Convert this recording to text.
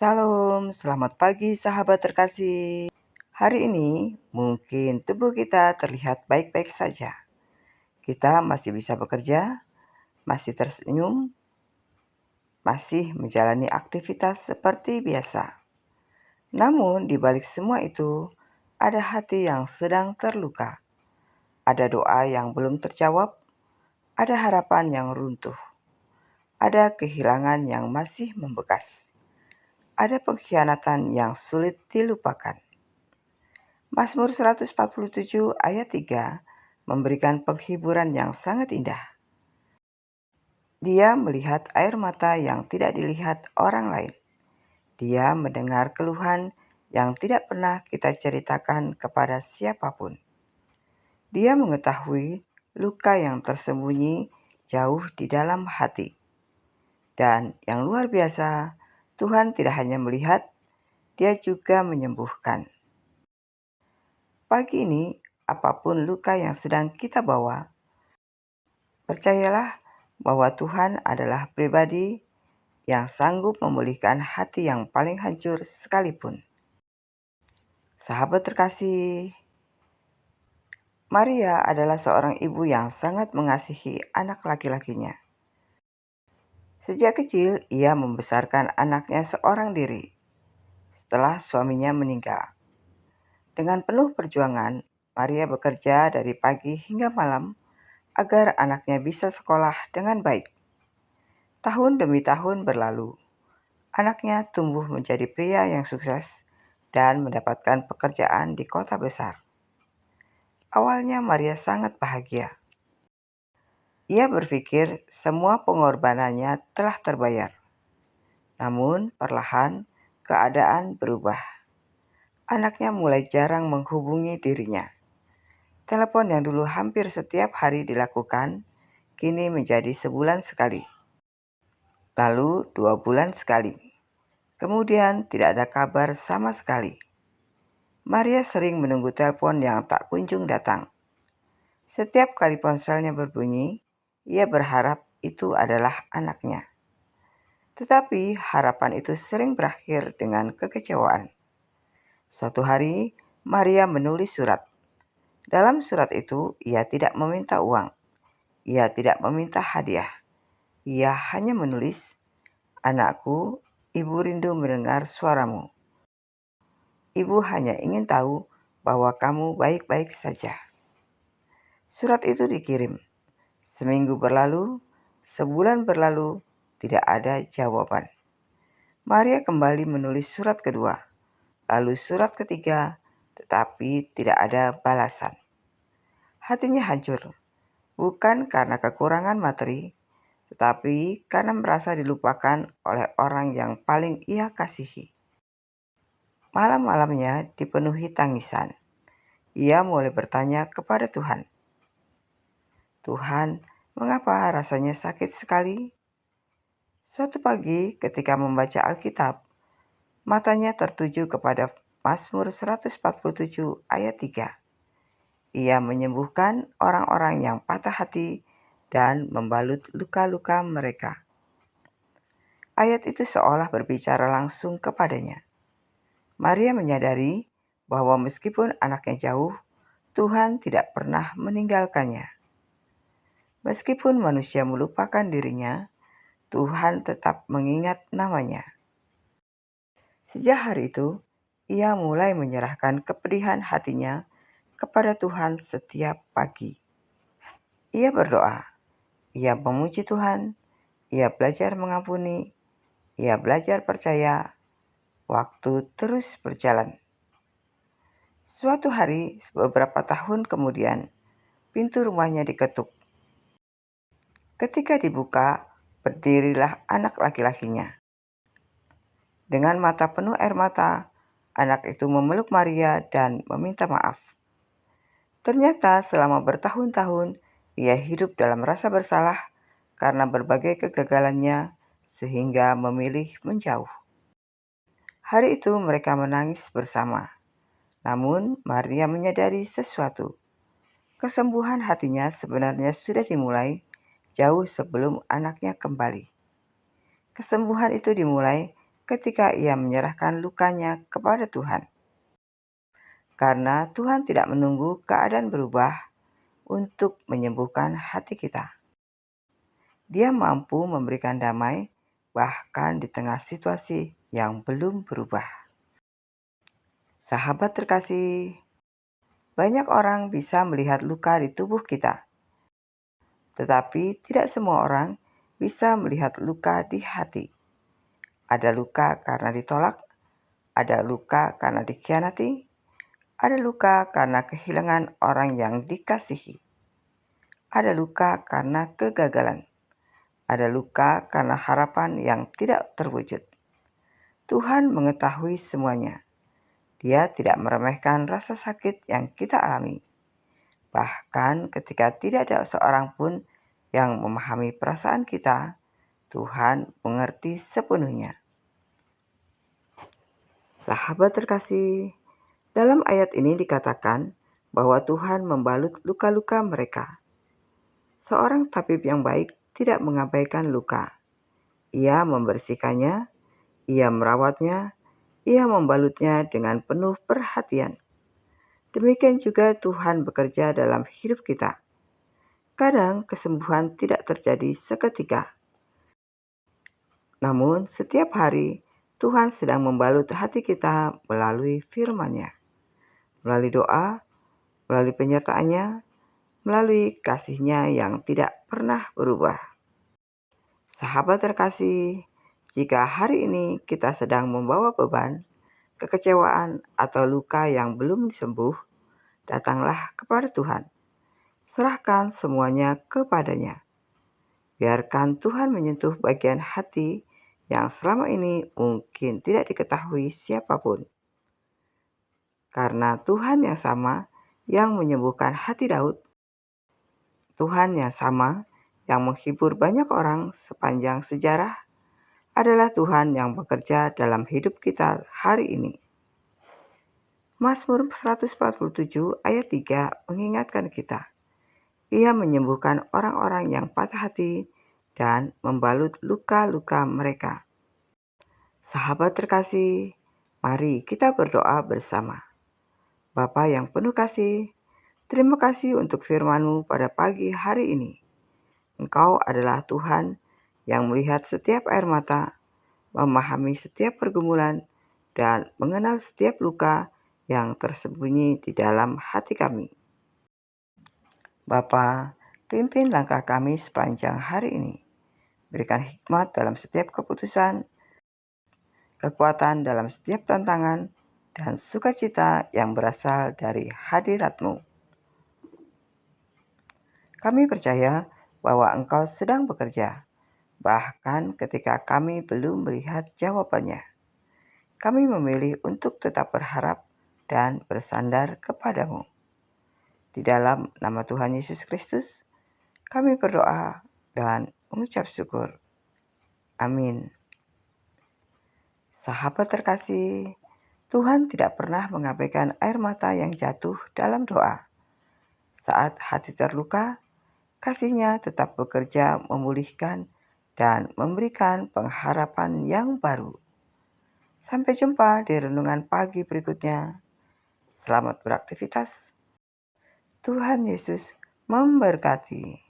Shalom, selamat pagi sahabat terkasih. Hari ini mungkin tubuh kita terlihat baik-baik saja. Kita masih bisa bekerja, masih tersenyum, masih menjalani aktivitas seperti biasa. Namun di balik semua itu, ada hati yang sedang terluka. Ada doa yang belum terjawab, ada harapan yang runtuh, ada kehilangan yang masih membekas, ada pengkhianatan yang sulit dilupakan. Mazmur 147 ayat 3 memberikan penghiburan yang sangat indah. Dia melihat air mata yang tidak dilihat orang lain. Dia mendengar keluhan yang tidak pernah kita ceritakan kepada siapapun. Dia mengetahui luka yang tersembunyi jauh di dalam hati. Dan yang luar biasa, Tuhan tidak hanya melihat, Dia juga menyembuhkan. Pagi ini, apapun luka yang sedang kita bawa, percayalah bahwa Tuhan adalah pribadi yang sanggup memulihkan hati yang paling hancur sekalipun. Sahabat terkasih, Maria adalah seorang ibu yang sangat mengasihi anak laki-lakinya. Sejak kecil, ia membesarkan anaknya seorang diri setelah suaminya meninggal. Dengan penuh perjuangan, Maria bekerja dari pagi hingga malam agar anaknya bisa sekolah dengan baik. Tahun demi tahun berlalu. Anaknya tumbuh menjadi pria yang sukses dan mendapatkan pekerjaan di kota besar. Awalnya Maria sangat bahagia. Ia berpikir semua pengorbanannya telah terbayar. Namun perlahan keadaan berubah. Anaknya mulai jarang menghubungi dirinya. Telepon yang dulu hampir setiap hari dilakukan, kini menjadi sebulan sekali. Lalu 2 bulan sekali. Kemudian tidak ada kabar sama sekali. Maria sering menunggu telepon yang tak kunjung datang. Setiap kali ponselnya berbunyi, ia berharap itu adalah anaknya. Tetapi harapan itu sering berakhir dengan kekecewaan. Suatu hari, Maria menulis surat. Dalam surat itu, ia tidak meminta uang. Ia tidak meminta hadiah. Ia hanya menulis, "Anakku, ibu rindu mendengar suaramu. Ibu hanya ingin tahu bahwa kamu baik-baik saja." Surat itu dikirim. Seminggu berlalu, sebulan berlalu, tidak ada jawaban. Maria kembali menulis surat kedua, lalu surat ketiga, tetapi tidak ada balasan. Hatinya hancur, bukan karena kekurangan materi, tetapi karena merasa dilupakan oleh orang yang paling ia kasihi. Malam-malamnya dipenuhi tangisan. Ia mulai bertanya kepada Tuhan, "Tuhan, mengapa rasanya sakit sekali?" Suatu pagi ketika membaca Alkitab, matanya tertuju kepada Mazmur 147 ayat 3. Ia menyembuhkan orang-orang yang patah hati dan membalut luka-luka mereka. Ayat itu seolah berbicara langsung kepadanya. Maria menyadari bahwa meskipun anaknya jauh, Tuhan tidak pernah meninggalkannya. Meskipun manusia melupakan dirinya, Tuhan tetap mengingat namanya. Sejak hari itu, ia mulai menyerahkan kepedihan hatinya kepada Tuhan setiap pagi. Ia berdoa, ia memuji Tuhan, ia belajar mengampuni, ia belajar percaya. Waktu terus berjalan. Suatu hari, beberapa tahun kemudian, pintu rumahnya diketuk. Ketika dibuka, berdirilah anak laki-lakinya. Dengan mata penuh air mata, anak itu memeluk Maria dan meminta maaf. Ternyata selama bertahun-tahun, ia hidup dalam rasa bersalah karena berbagai kegagalannya sehingga memilih menjauh. Hari itu mereka menangis bersama. Namun Maria menyadari sesuatu. Kesembuhan hatinya sebenarnya sudah dimulai jauh sebelum anaknya kembali. Kesembuhan itu dimulai ketika ia menyerahkan lukanya kepada Tuhan. Karena Tuhan tidak menunggu keadaan berubah untuk menyembuhkan hati kita. Dia mampu memberikan damai bahkan di tengah situasi yang belum berubah. Sahabat terkasih, banyak orang bisa melihat luka di tubuh kita, tetapi tidak semua orang bisa melihat luka di hati. Ada luka karena ditolak, ada luka karena dikhianati, ada luka karena kehilangan orang yang dikasihi, ada luka karena kegagalan, ada luka karena harapan yang tidak terwujud. Tuhan mengetahui semuanya. Dia tidak meremehkan rasa sakit yang kita alami. Bahkan ketika tidak ada seorang pun yang memahami perasaan kita, Tuhan mengerti sepenuhnya. Sahabat terkasih, dalam ayat ini dikatakan bahwa Tuhan membalut luka-luka mereka. Seorang tabib yang baik tidak mengabaikan luka. Ia membersihkannya, ia merawatnya, ia membalutnya dengan penuh perhatian. Demikian juga Tuhan bekerja dalam hidup kita. Kadang kesembuhan tidak terjadi seketika. Namun setiap hari Tuhan sedang membalut hati kita melalui firman-Nya, melalui doa, melalui penyertaan-Nya, melalui kasih-Nya yang tidak pernah berubah. Sahabat terkasih, jika hari ini kita sedang membawa beban, kekecewaan, atau luka yang belum sembuh, datanglah kepada Tuhan. Serahkan semuanya kepadanya. Biarkan Tuhan menyentuh bagian hati yang selama ini mungkin tidak diketahui siapapun. Karena Tuhan yang sama yang menyembuhkan hati Daud, Tuhan yang sama yang menghibur banyak orang sepanjang sejarah, adalah Tuhan yang bekerja dalam hidup kita hari ini. Mazmur 147 ayat 3 mengingatkan kita, Ia menyembuhkan orang-orang yang patah hati dan membalut luka-luka mereka. Sahabat terkasih, mari kita berdoa bersama. Bapa yang penuh kasih, terima kasih untuk firman-Mu pada pagi hari ini. Engkau adalah Tuhan yang melihat setiap air mata, memahami setiap pergumulan, dan mengenal setiap luka yang tersembunyi di dalam hati kami. Bapa, pimpin langkah kami sepanjang hari ini. Berikan hikmat dalam setiap keputusan, kekuatan dalam setiap tantangan, dan sukacita yang berasal dari hadirat-Mu. Kami percaya bahwa Engkau sedang bekerja, bahkan ketika kami belum melihat jawabannya. Kami memilih untuk tetap berharap dan bersandar kepada-Mu. Di dalam nama Tuhan Yesus Kristus, kami berdoa dan mengucap syukur. Amin. Sahabat terkasih, Tuhan tidak pernah mengabaikan air mata yang jatuh dalam doa. Saat hati terluka, kasih-Nya tetap bekerja memulihkan dan memberikan pengharapan yang baru. Sampai jumpa di renungan pagi berikutnya. Selamat beraktivitas. Tuhan Yesus memberkati.